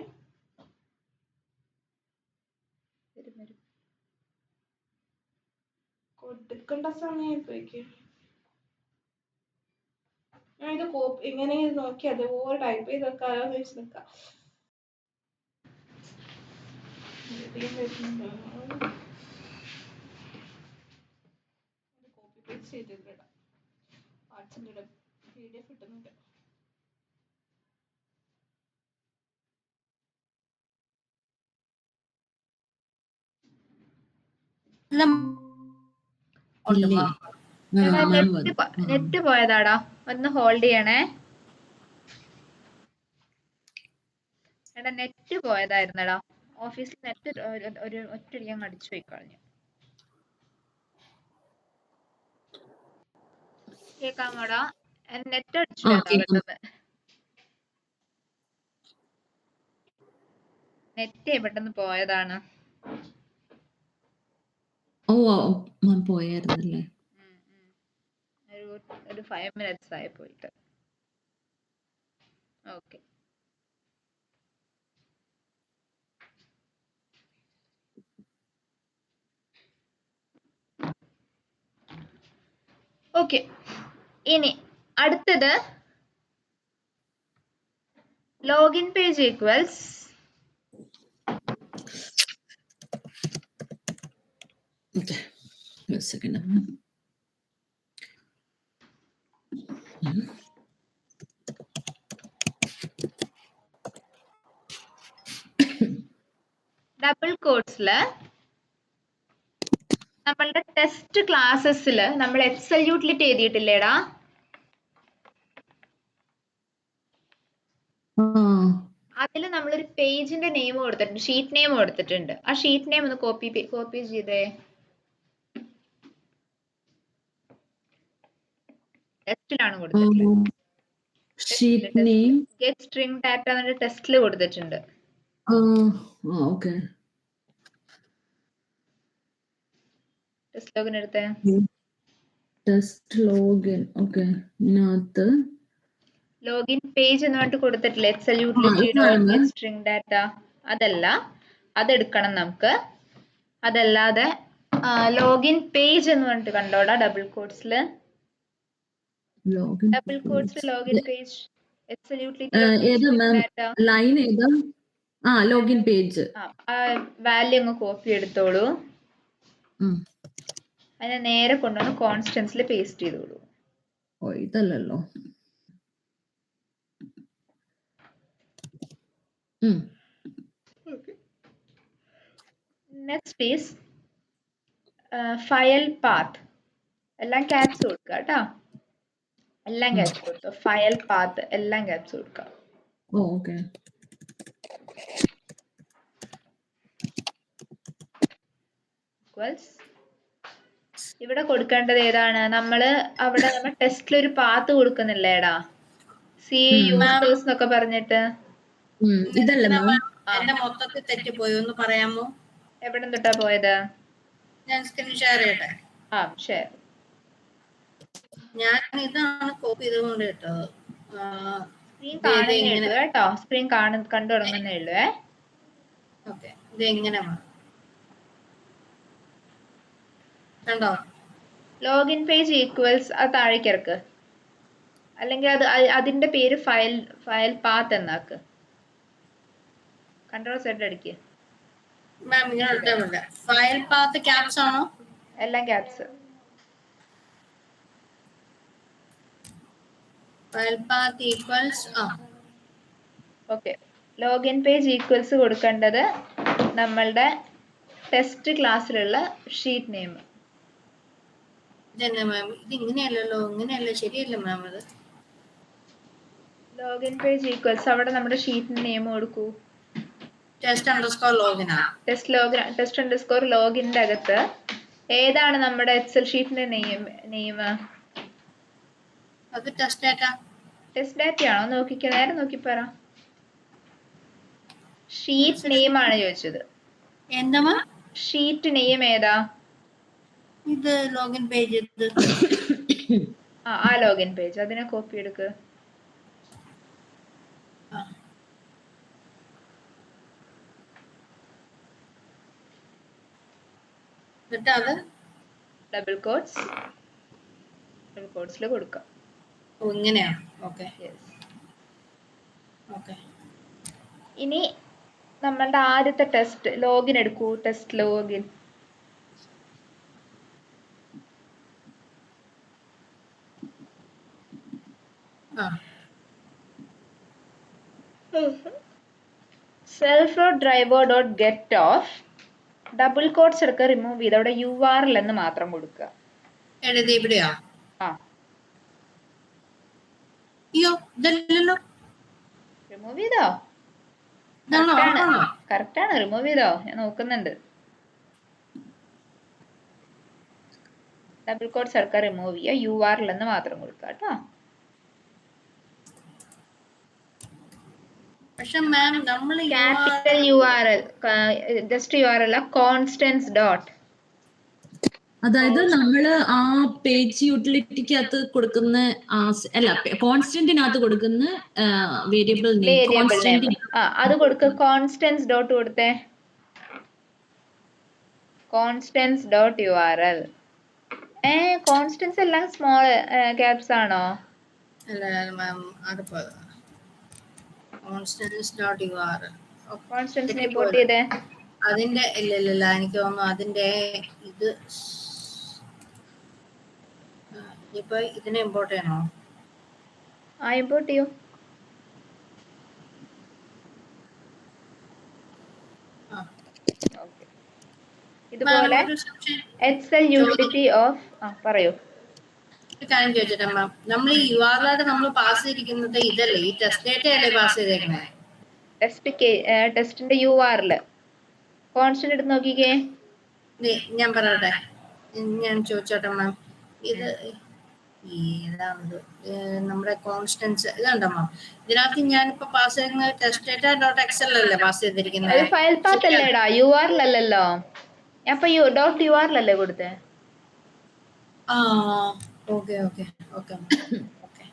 കൊടുക്കേണ്ട സമയത്തേക്ക് ഞാൻ ഇത് ഇങ്ങനെ നോക്കി അതേപോലെ ടൈപ്പ് ചെയ്ത് വെക്കാലോന്ന് വെച്ച് നിക്കാം. കോപ്പി പേസ്റ്റ് ചെയ്തിടാം. വാട്സാപ്പിലിടാം. PDF കിട്ടുന്നുണ്ട്. നെറ്റ് പോയതാടാ, ഒന്ന് ഹോൾഡ് ചെയ്യണേ. എടാ നെറ്റ് പോയതായിരുന്നടാ, ഓഫീസിൽ നെറ്റ് ഒരു ഒറ്റയടിക്കാൻ അടിച്ചു പോയി കളഞ്ഞു. കേക്കാമോടാ? നെറ്റ് അടിച്ചു പെട്ടെന്ന്. നെറ്റ് പെട്ടെന്ന് പോയതാണ്. പോയായിരുന്നല്ലേ? ഒരു 5 minutes ആയി പോയിട്ട്. ഓക്കെ. ഓക്കെ, ഇനി അടുത്തത് ലോഗിൻ പേജ് ഈക്വൽസ് ഡബിൾ കോഡ്സില് നമ്മളുടെ ടെസ്റ്റ് ക്ലാസ്സസിൽ നമ്മൾ എക്സൽ യൂട്ടിലിറ്റി എഴുതിയിട്ടില്ലേടാ? അതിൽ നമ്മളൊരു പേജിന്റെ നെയിം കൊടുത്തിട്ടുണ്ട്, ഷീറ്റ് നെയിം കൊടുത്തിട്ടുണ്ട്. ആ ഷീറ്റ് നെയിം ഒന്ന് കോപ്പി ചെയ്തേ. ടെസ്റ്റിലാണ് കൊടുത്തിട്ടുള്ളത്. ഗെറ്റ് സ്ട്രിംഗ് ഡാറ്റ എന്ന ടെസ്റ്റിൽ കൊടുത്തിട്ടുണ്ട്. ടെസ്റ്റ് ലോഗിൻ എടുത്തേ. Test login. ഓക്കേ, ഇതിനകത്ത് ലോഗിൻ പേജ് എന്ന് പറഞ്ഞിട്ട് കൊടുത്തിട്ടില്ലേ? Excel utility string data. അതല്ല, അതെടുക്കണം നമുക്ക്. അതല്ലാതെ ലോഗിൻ പേജ് എന്ന് പറഞ്ഞിട്ട് കണ്ടോടാ ഡബിൾ കോഡ്സില്. Double quotes login page excel utility data line ഏതാ? Login page. വാല്യൂ അങ്ങ് കോപ്പി എടുത്തോളൂ. അതിനെ നേരെ കൊണ്ടുവന്ന് കോൺസ്റ്റൻസിൽ പേസ്റ്റ് ചെയ്തോളൂ. ഇതല്ലല്ലോ. Next is file path. എല്ലാം ക്യാപ്സ് കൊടുക്കുക കേട്ടോ. എല്ലാം ക്യാപ്സ് കൊടുക്കുക. ഫയൽ പാത്ത് എല്ലാം ക്യാപ്സ് കൊടുക്കുക. ഓക്കെ. ഇവിടെ കൊടുക്കേണ്ടത് ഏതാണ്? നമ്മള് അവിടെ നമ്മൾ ടെസ്റ്റിൽ ഒരു പാത്ത് കൊടുക്കുന്നില്ലേടാ, സി യൂസേഴ്സ് എന്നൊക്കെ പറഞ്ഞിട്ട്. എന്റെ മൊത്തത്തിൽ തെറ്റിപ്പോയി, ഒന്ന് പറയാമോ? എവിടെ തൊട്ടാ പോയത്? ഞാൻ സ്ക്രീൻ ഷെയർ ചെയ്യട്ടെ. ഷെയർ. ഞാൻ ഇതാണ് കോപ്പി ചെയ്തുകൊണ്ട് ഇട്ടത്. സ്ക്രീൻ ഇത് കാണുന്നേ എങ്ങനെ ഉള്ളൂ കേട്ടോ, സ്ക്രീൻ കണ്ടു തുടങ്ങുന്നേ ഉള്ളൂ. ഓക്കെ ഇത് എങ്ങനെ കണ്ടോ? ലോഗിൻ പേജ് ഈക്വൽസ് അത് താഴേക്ക് ഇറക്ക്, അല്ലെങ്കിൽ അതിന്റെ പേര് ഫയൽ പാത്ത് എന്നാക്ക്. Ctrl+Z അടിക്ക്. മാം ഇങ്ങനെ ഫയൽ പാത്ത് ക്യാപ്സ് ആണോ? എല്ലാം caps. File path equals okay. Login page equals കൊടുക്കേണ്ടത് നമ്മളുടെ ടെസ്റ്റ് ക്ലാസ്സിലുള്ള ഷീറ്റ് നെയിം. ഇതെന്നാ മാം ഇത് ഇങ്ങനെയല്ലല്ലോ, ഇങ്ങനെയല്ല, ശരിയല്ല മാം അത്. ലോഗിൻ പേജ് ഈക്വൽസ് അവിടെ നമ്മുടെ ഷീറ്റിന് നെയിം കൊടുക്കൂ. ടെസ്റ്റ്_ലോഗിൻ ടെസ്റ്റ്_ലോഗിന്റെ അകത്ത് ഏതാണ് നമ്മുടെ എക്സൽ ഷീറ്റിന്റെ നെയിം? അത് ടെസ്റ്റ് ഡാറ്റ. ടെസ്റ്റ് ഡാറ്റ ആണോ? നോക്കിക്കോ, നേരെ നോക്കി പറ. ഷീറ്റ് നെയിം ആണ് ചോദിച്ചത്. എന്താ മാം? ഷീറ്റ് നെയിം ഏതാ? ഇത് ലോഗിൻ പേജ്. ആ ലോഗിൻ പേജ്, അതിനെ കോപ്പി എടുക്ക്. എന്നിട്ട് അത് ഡബിൾ കോട്ട്സിൽ കൊടുക്കാം. ഇങ്ങനെയാണ്. Okay okay. ഇനി നമ്മളുടെ ആദ്യത്തെ ടെസ്റ്റ് ലോഗിൻ എടുക്കൂ. Test login. self.driver.get_off double quotes എടുക്കുക, റിമൂവ് ചെയ്ത് അവിടെ URL എന്ന് മാത്രം കൊടുക്കുക. ഇവിടെയാ? അയ്യോ ഇതല്ലല്ലോ. റിമൂവ് ചെയ്തോ? കറക്റ്റ് ആണ്, റിമൂവ് ചെയ്തോ? ഞാൻ നോക്കുന്നുണ്ട്. ഡബിൾ കോട്ട്സ് എടുക്കുക, റിമൂവ് ചെയ്യുക, URL എന്ന് മാത്രം കൊടുക്കുക കേട്ടോ. പക്ഷെ മാം നമ്മൾ capital URL, just URL constants dot. അതായത് നമ്മള് ആ പേജ് യൂട്ടിലിറ്റിക്കകത്ത് കൊടുക്കുന്ന അല്ല കോൺസ്റ്റന്റിനകത്ത് കൊടുക്കുന്ന വേരിയബിൾ നെയിം അത് കൊടുക്ക. കോൺസ്റ്റൻസ് ഡോട്ട് കൊടുത്തേ. Constants dot URL. കോൺസ്റ്റൻസ് എല്ലാം സ്മോൾ ക്യാപ്സ് ആണോ? അല്ല മാം അതിപ്പോ constants.url കോൺസ്റ്റൻസിനെ ഇമ്പോർട്ട് ചെയ്തേ. അതിന്റെ ഇല്ല എനിക്ക് തോന്നുന്നു അതിന്റെ ഇത് ഇപ്പൊ ഇതിനെ ഇമ്പോർട്ട് ചെയ്യണോ? ഇമ്പോർട്ട് ചെയ്യൂ. ഇതുപോലെ എക്സൽ യൂട്ടിലിറ്റി ഓഫ് പറയൂ. കാര്യം ചോദിച്ചിട്ടാ മാം, നമ്മൾ ഈ URL നമ്മൾ പാസ് ചെയ്തിരിക്കുന്നത് ഇതല്ലേ, ഈ ടെസ്റ്റ് ഡേറ്റ അല്ലേ പാസ് ചെയ്തേക്കണേ? ടെസ്റ്റിന്റെ URL കോൺസ്റ്റന്റ് എടുത്ത് നോക്കിക്കേ. ഞാൻ പറയട്ടെ, ഞാൻ ചോദിച്ചോട്ടെ മാം, ഇത് ഏതാണത്? നമ്മുടെ കോൺസ്റ്റൻസ് ഇതുണ്ടോ മാം? ഇതിനകത്ത് ഞാനിപ്പോ പാസ് ചെയ്യുന്നത് testdata.xl അല്ലേ പാസ് ചെയ്തിരിക്കുന്നത്? ഫയൽ പാത്ത് അല്ലേടാ, URL അല്ലല്ലോ. അപ്പൊ .url അല്ലേ കൊടുത്തേ? Okay okay okay okay.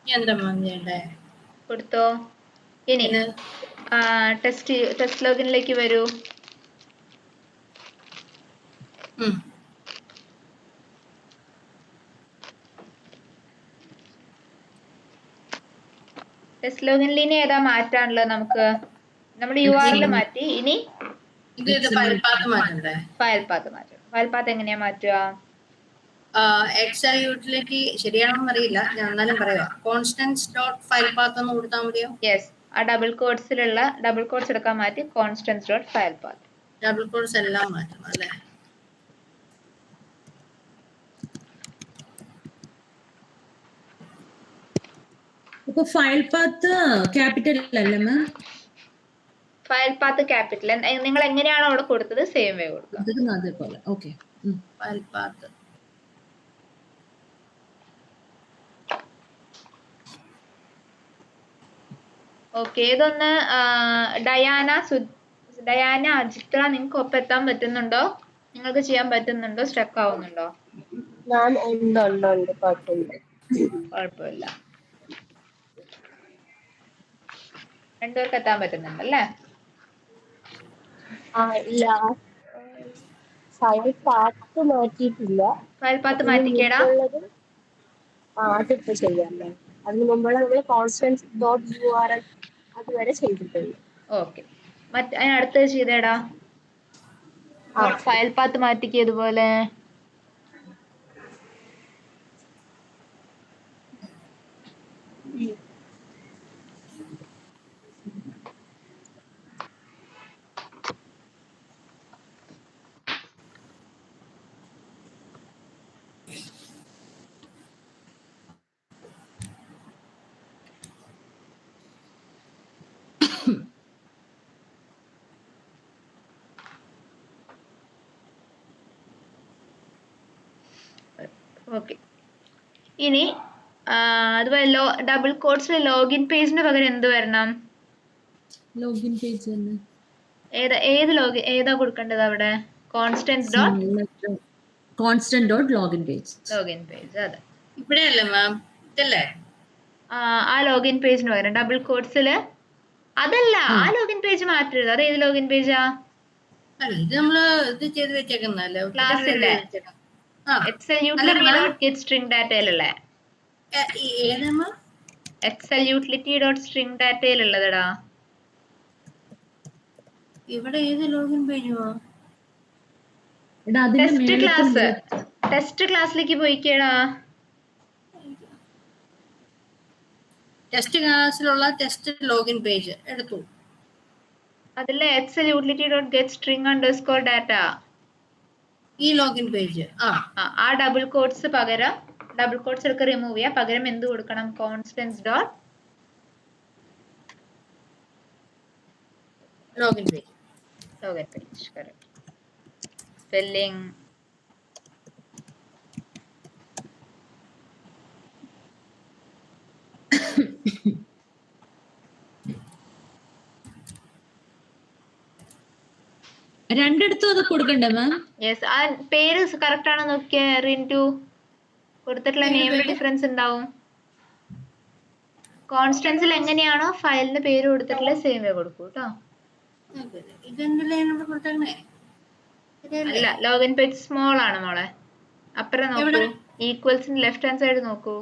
എന്താ മാം ചെയ്യണ്ടേ? കൊടുത്തോ. ഇനി ടെസ്റ്റ് ലോഗിനിലേക്ക് വരൂ. ടെസ്റ്റ് ലോഗിനിൽ ഇനി ഏതാ മാറ്റാനുള്ളത്? നമുക്ക് നമ്മുടെ URL മാറ്റി, ഇനി ഫയൽ പാത്ത് മാറ്റണ്ടേ? ഫയൽ പാത്ത് മാറ്റണം. ഫയൽ പാത്ത് എങ്ങനെയാ മാറ്റുക? എക്സൽ യൂട്ടിലിറ്റി ശരിയാണെന്ന് അറിയില്ല, ഞാൻ എന്നാലും പറയാം. constants.filepath എന്ന് കൊടുത്താൽ മതിയോ? യെസ്, ആ ഡബിൾ കോട്ട്സ് എടുക്കാൻ മാറ്റി constants.filepath. ഡബിൾ കോട്ട്സ് എല്ലാം മാറ്റണം അല്ലേ? ഇപ്പൊ ഫയൽ പാത്ത് ക്യാപിറ്റൽ അല്ലേ മാം? ഫയൽ പാത്ത് ക്യാപിറ്റൽ നിങ്ങൾ എങ്ങനെയാണോ അവിടെ കൊടുത്തത് സെയിം വേ കൊടുക്കുക. അതേപോലെ. ഓക്കെ. File path. ഓക്കെ, ഇതൊന്ന് ഡയാന അജിത്ര നിങ്ങൾക്ക് ഒപ്പം എത്താൻ പറ്റുന്നുണ്ടോ? നിങ്ങൾക്ക് ചെയ്യാൻ പറ്റുന്നുണ്ടോ? സ്റ്റക്ക് ആവുന്നുണ്ടോ? മാം ഉണ്ട് കുഴപ്പമില്ല. കുഴപ്പമില്ല, രണ്ടുപേർക്ക് എത്താൻ പറ്റുന്നുണ്ടല്ലേ? ഇല്ല, ഫയൽ പാത്ത് മാറ്റിയിട്ടില്ല. ഫയൽ പാത്ത് അതിന് മാറ്റിക്കേടാ. മുമ്പുള്ളത് അതിപ്പോ ചെയ്യാം മാം. അതിന് മുമ്പുള്ള നമ്മൾ കോൺസ്റ്റൻസ് ഡോട്ട് URL അതുവരെ ചെയ്തിട്ടുണ്ട്. ഓക്കെ, അതിനടുത്തത് ചെയ്തേടാ. ഫയൽ പാത്ത് മാറ്റിക്കതുപോലെ. ഓക്കെ, ഇനി അതുപോലെ ഡബിൾ കോട്ട്സിൽ ലോഗിൻ പേജിന് പകരം എന്ത് വരണം? ലോഗിൻ പേജ് തന്നെ. ഏതാ കൊടുക്കേണ്ടത് അവിടെ? Constant dot login page. Login page, അതെ. ഇവിടെയല്ലേ മാം? ഇതല്ലേ? ആ ലോഗിൻ പേജിന് പകരം ഡബിൾ കോട്ട്സിൽ അതല്ല, ആ ലോഗിൻ പേജ് മാറ്റരുത്. അത് ഏത് ലോഗിൻ പേജാ? അല്ല, ഇത് നമ്മള് ഇത് ചെയ്ത് വെച്ചേക്കുന്നല്ലേ ക്ലാസ്സിന്റെ string ഡാറ്റയിലല്ലേ? ഏതാ? xlutility.string.dataയിലുള്ളതെടാ. ഇവിടെ ഏത് ലോഗിൻ പേജുവാ? ടെസ്റ്റ് ക്ലാസ്സിലേക്ക് പോയിക്കേടാ. ടെസ്റ്റ് ക്ലാസ്സിലുള്ള ടെസ്റ്റ് ലോഗിൻ പേജ് എടുത്തു. അതിലെ xlutility.getString_data ഈ ലോഗിൻ പേജ്. ആ ഡബിൾ കോട്ട്സ് പകരം ഡബിൾ കോട്ട്സ് ഒക്കെ റിമൂവ് ചെയ്യാം. പകരം എന്ത് കൊടുക്കണം? Constants dot login page. Login page, correct. Spelling രണ്ടിടത്തും അത് കൊടുക്കണ്ടേ മാം? യെസ്, ആ പേര് കറക്റ്റ് ആണോ നോക്കിയേ. റിൻറ്റു കൊടുത്തിട്ടുള്ള നെയിമിൽ ഡിഫറൻസ് ഉണ്ടാവും. കോൺസ്റ്റൻസിൽ എങ്ങനെയാണോ ഫയലിന് പേര് കൊടുത്തിട്ടുള്ള സെയിം വേ കൊടുക്കൂ കേട്ടോ. അല്ല, ലോഗിൻ പേജ് സ്മോൾ ആണ് മോളെ. അപ്പുറം നോക്കൂ, ഈക്വൽസിന് ലെഫ്റ്റ് ഹാൻഡ് സൈഡ് നോക്കൂ.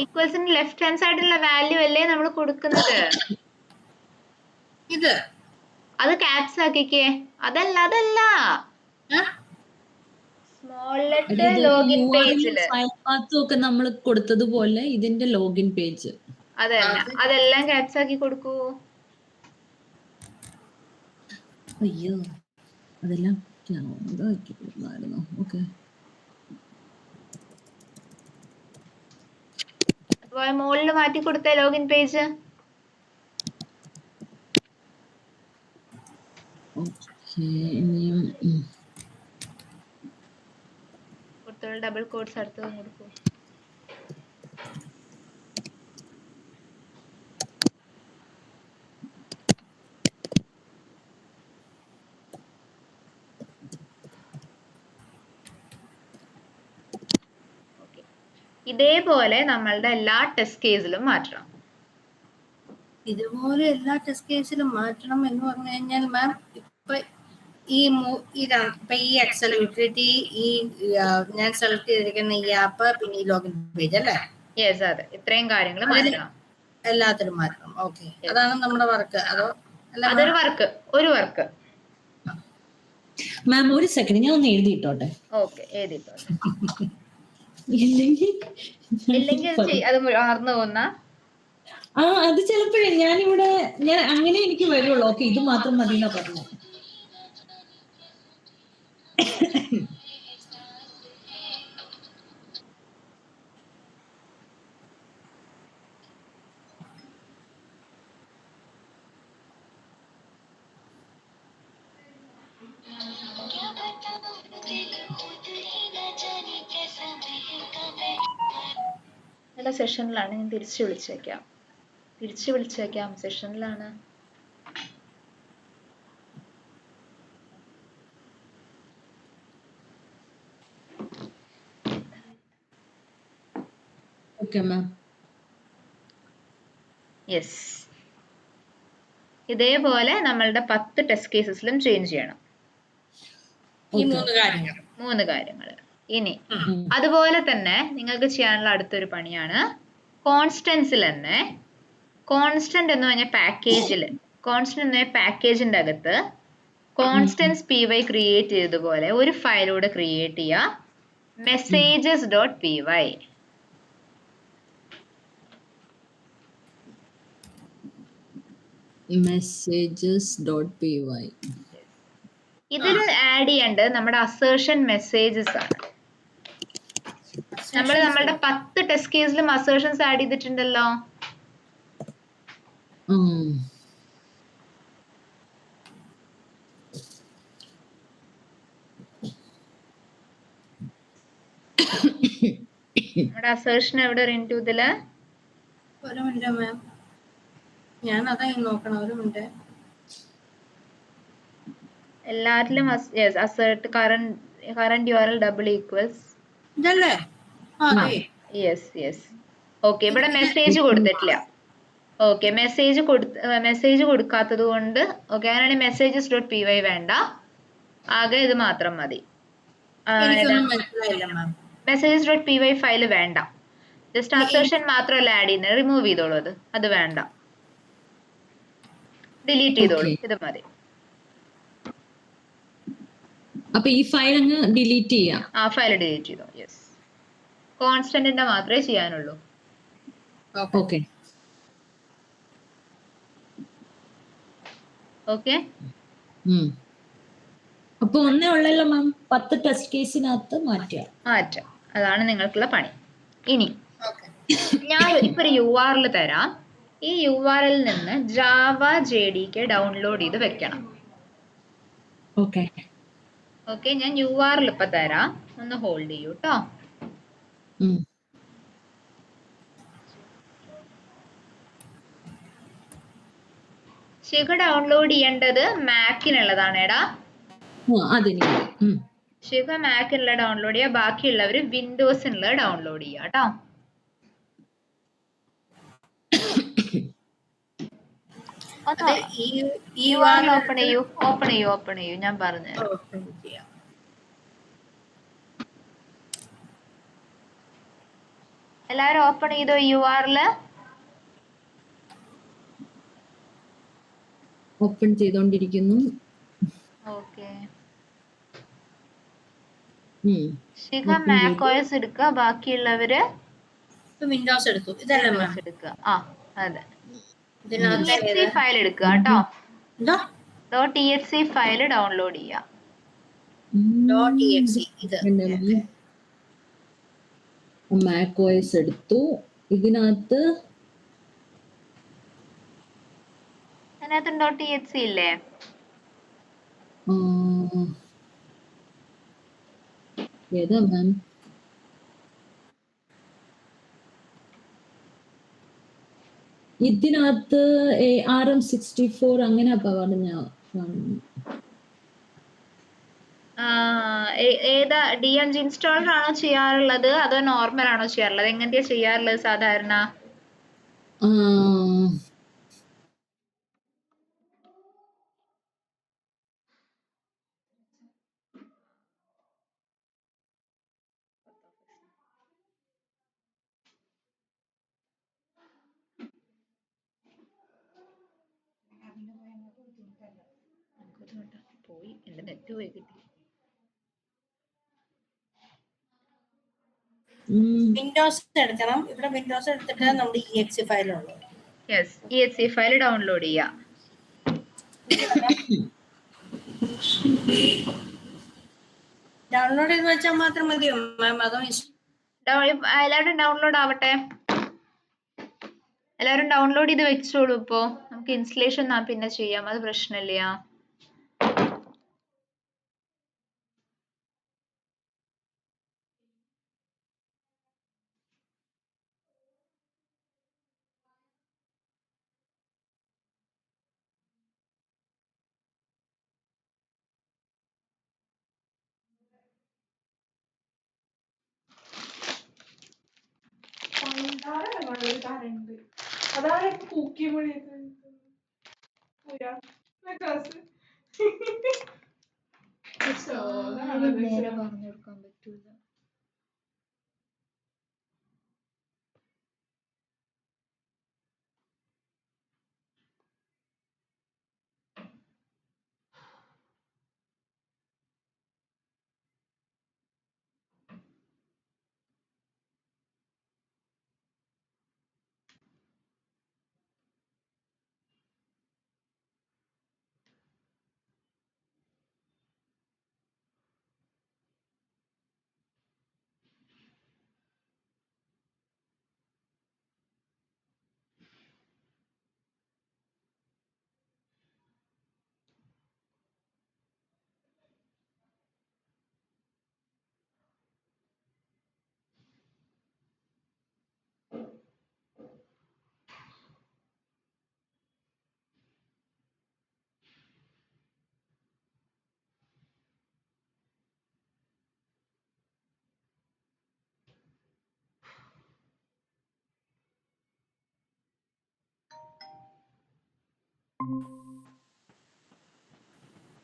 ഈക്വൽസിന് ലെഫ്റ്റ് ഹാൻഡ് സൈഡിലുള്ള വാല്യൂ അല്ലേ നമ്മൾ കൊടുക്കുന്നത്? ഇത് അത് ക്യാപ്സ് ആക്കിക്കേ. അതല്ല സ്മോൾ ലെറ്റർ ലോഗിൻ പേജില് ഫയൽ പാത്തും ഒക്കെ നമ്മൾ കൊടുത്തതുപോലെ ഇതിന്റെ ലോഗിൻ പേജ് അതെല്ലാം ക്യാപ്സ് ആക്കി കൊടുക്കൂ. അയ്യോ, അതെല്ലാം ഇതാക്കി കൊടുക്കുന്നായിരുന്നു. ഓക്കെ, അതുപോലെ മുകളിൽ മാറ്റി കൊടുത്ത ലോഗിൻ പേജ് കൊടുത്തോളൂ. ഡബിൾ കോട്ട്സ് അടുത്തതും കൊടുക്കൂ. ഇതേപോലെ നമ്മളുടെ എല്ലാ ടെസ്റ്റ് കേസിലും മാറ്റണം. ഇതുപോലെ എല്ലാ ടെസ്റ്റ് കേസിലും മാറ്റണം എന്ന് പറഞ്ഞു കഴിഞ്ഞാൽ മാം ഇപ്പൊ ഈ എക്സൽ യൂട്ടിലിറ്റി ഞാൻ സെലക്ട് ചെയ്തിരിക്കുന്ന ഈ ആപ്പ് പിന്നെ ഈ ലോഗിൻ പേജ് അല്ലേ? യെസ്, അതെ. ഇത്രയും കാര്യങ്ങൾ മാറ്റണം, എല്ലാത്തിലും മാറ്റണം. ഓക്കെ, അതാണ് നമ്മുടെ വർക്ക്. അതോ അതൊരു വർക്ക് മാം ഒരു സെക്കൻഡ് ഞാൻ ഒന്ന് എഴുതിയിട്ടോട്ടെ. ഓക്കെ, എഴുതിയിട്ടോട്ടെ. ഇല്ലെങ്കിൽ അത് മറന്നു പോകുന്ന അത് ചിലപ്പോഴേ ഞാൻ അങ്ങനെ എനിക്ക് വരുള്ളൂ. ഓക്കെ, ഇത് മാത്രം മതി എന്നാ പറഞ്ഞു. സെഷനിലെ സെഷനിലാണ്, ഞാൻ തിരിച്ചു വിളിച്ചേക്കാം സെഷനിലാണ്. Okay ma'am. യെസ്, ഇതേപോലെ നമ്മളുടെ 10 ടെസ്റ്റ് കേസസിലും ചേഞ്ച് ചെയ്യണം ഈ 3 കാര്യങ്ങൾ. 3 കാര്യങ്ങൾ. ഇനി അതുപോലെ തന്നെ നിങ്ങൾക്ക് ചെയ്യാനുള്ള അടുത്തൊരു പണിയാണ് കോൺസ്റ്റൻസിൽ തന്നെ കോൺസ്റ്റന്റ് എന്ന് പറഞ്ഞ പാക്കേജിന്റെ അകത്ത് കോൺസ്റ്റൻസ് py ക്രിയേറ്റ് ചെയ്തതുപോലെ ഒരു ഫയലൂടെ ക്രിയേറ്റ് ചെയ്യുക, messages.py. messages.py. ഇതിൽ ആഡ് ചെയ്യേണ്ടത് നമ്മുടെ അസേർഷൻ മെസ്സേജസ് ആണ്. നമ്മളുടെ 10 ടെസ്റ്റ് കേസിലും അസേർഷൻസ് ആഡ് ചെയ്തിട്ടുണ്ടല്ലോ. നമ്മുടെ അസേർഷൻ എവിടെ റിന്റു ഇതില്? ഒരു മിനിറ്റ് മാം, ഞാൻ അതാ നോക്കണം. ഒരു മിനിറ്റ്. എല്ലാത്തിലും assert current URL double equals ഇതല്ലേ? യെസ്. ഓക്കെ, ഇവിടെ മെസ്സേജ് കൊടുത്തിട്ടില്ല. ഓക്കെ, മെസ്സേജ് കൊടുക്കാത്തത് കൊണ്ട് ഓക്കെ, അങ്ങനെയാണെങ്കിൽ messages.py വേണ്ട, ആകെ ഇത് മാത്രം മതി. messages.py ഫയല് വേണ്ട, ജസ്റ്റ് അസേർഷൻ മാത്രമല്ല ആഡ് ചെയ്യുന്നത്. റിമൂവ് ചെയ്തോളൂ, അത് വേണ്ട, ഡിലീറ്റ് ചെയ്തോളൂ, ഇത് മതി. അപ്പൊ ഈ ഫയൽ അങ്ങ് ഡിലീറ്റ് ചെയ്യാം. ആ ഫയൽ ഡിലീറ്റ് ചെയ്തോ. യെസ്, കോൺസ്റ്റന്റിന്റെ മാത്രമേ ചെയ്യാനുള്ളൂ. ഓക്കെ ഓക്കെ, അപ്പൊ ഒന്നേ ഉള്ളല്ലോ മാം, 10 ടെസ്റ്റ് കേസിനകത്ത് മാറ്റാം. അതാണ് നിങ്ങൾക്കുള്ള പണി. ഇനി ഞാൻ ഇപ്പൊ ഒരു URL തരാം. ഈ URL നിന്ന് Java JDK ഡൗൺലോഡ് ചെയ്ത് വെക്കണം. ഓക്കെ, ഞാൻ URL ഇപ്പൊ തരാം, ഒന്ന് ഹോൾഡ് ചെയ്യൂ കേട്ടോ. ശിഖ ഡൗൺലോഡ് ചെയ്യേണ്ടത് മാക്കിനുള്ളതാണ് എടാ. ശിഖ മാക്കിനുള്ള ഡൗൺലോഡ് ചെയ്യുക, ബാക്കിയുള്ളവര് വിൻഡോസിനുള്ള ഡൗൺലോഡ് ചെയ്യുക കേട്ടോ. ഓപ്പൺ ചെയ്യൂ, ഞാൻ പറഞ്ഞു. എല്ലാരും ഓപ്പൺ ചെയ്തോ URL? Open ചെയ്തോണ്ടിരിക്കുന്നു. Okay, Shikha macOS എടുക്കുക, ബാക്കിയുള്ളവര് വിൻഡോസ് എടുത്തു. എടുക്കുക. അതെ, ഫയൽ എടുക്കുക കേട്ടോ. .exe ഫയൽ ഡൗൺലോഡ് ചെയ്യുക. macOS എടുത്തു. ഇതിനകത്ത് .exe ഇല്ലേ? ഏതാ മാം? ഇതിനകത്ത് RM64 അങ്ങനെ പറഞ്ഞ ഏതാ DMG ഇൻസ്റ്റാളർ ആണോ ചെയ്യാറുള്ളത് അതോ നോർമൽ ആണോ ചെയ്യാറുള്ളത്? എങ്ങനെയാ ചെയ്യാറുള്ളത് സാധാരണ? പോയി എന്റെ നെറ്റ് പോയി കിട്ടി. വിൻഡോസ് എടുക്കണം. ഇവിടെ വിൻഡോസ് എടുത്തിട്ട് നമ്മുടെ exe ഫയൽ ഉള്ളൂ. യെസ്, exe ഫയൽ ഡൗൺലോഡ് ചെയ്യാം. ഡൗൺലോഡ് ചെയ്ത് വെച്ചാൽ മാത്രം മതിയോ മാം? അതോ എല്ലാവരും ഡൗൺലോഡ് ആവട്ടെ, എല്ലാവരും ഡൗൺലോഡ് ചെയ്ത് വെച്ചോളൂ. ഇപ്പോ നമുക്ക് ഇൻസ്റ്റലേഷൻ പിന്നെ ചെയ്യാം, അത് പ്രശ്നമില്ല. നല്ലൊരു കരണ്ട് അതാണ് പൂക്കി പൊളിയത് നേരെ പറഞ്ഞു കൊടുക്കാൻ പറ്റൂല.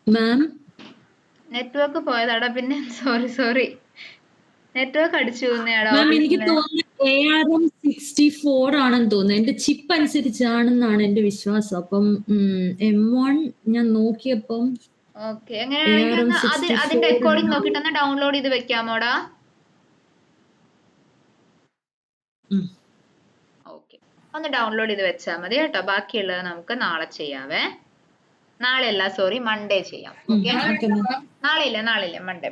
മാം നെറ്റ്വർക്ക് പോയതാടാ പിന്നെ. സോറി നെറ്റ്വർക്ക് അടിച്ചു പോകുന്നയാടാ മാം എനിക്ക് ഓഫീസില്. തോന്നുന്നു ARM64 ആണെന്ന് തോന്നുന്നു. എന്റെ ചിപ്പ് അനുസരിച്ചാണെന്നാണ് എന്റെ വിശ്വാസം. അപ്പം M1 ഞാൻ നോക്കിയപ്പം ഓക്കെ, എങ്ങനെയാണെങ്കിൽ ഒന്ന് അതിന്റെ റെക്കോർഡിംഗ് നോക്കിട്ട് ഒന്ന് ഡൗൺലോഡ് ചെയ്ത് വെക്കാമോടാ? ഓക്കെ, ഒന്ന് ഡൗൺലോഡ് ചെയ്ത് വെച്ചാൽ മതി കേട്ടോ. ബാക്കിയുള്ളത് നമുക്ക് നാളെ ചെയ്യാവേ. നാളെ അല്ല, സോറി, മൺഡേ ചെയ്യാം. ഓക്കെ, നാളെ ഇല്ല മൺഡേ.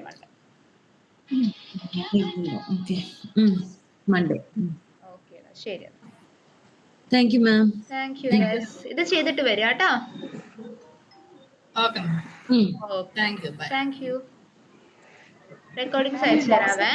മൺഡേ. ഓക്കെ, ശരി. Thank you ma'am. Thank you guys. ഇത് ചെയ്തിട്ട് വരിക കേട്ടോ. Okay, thank you. Thank you. Recordings അയച്ചു തരാവേ.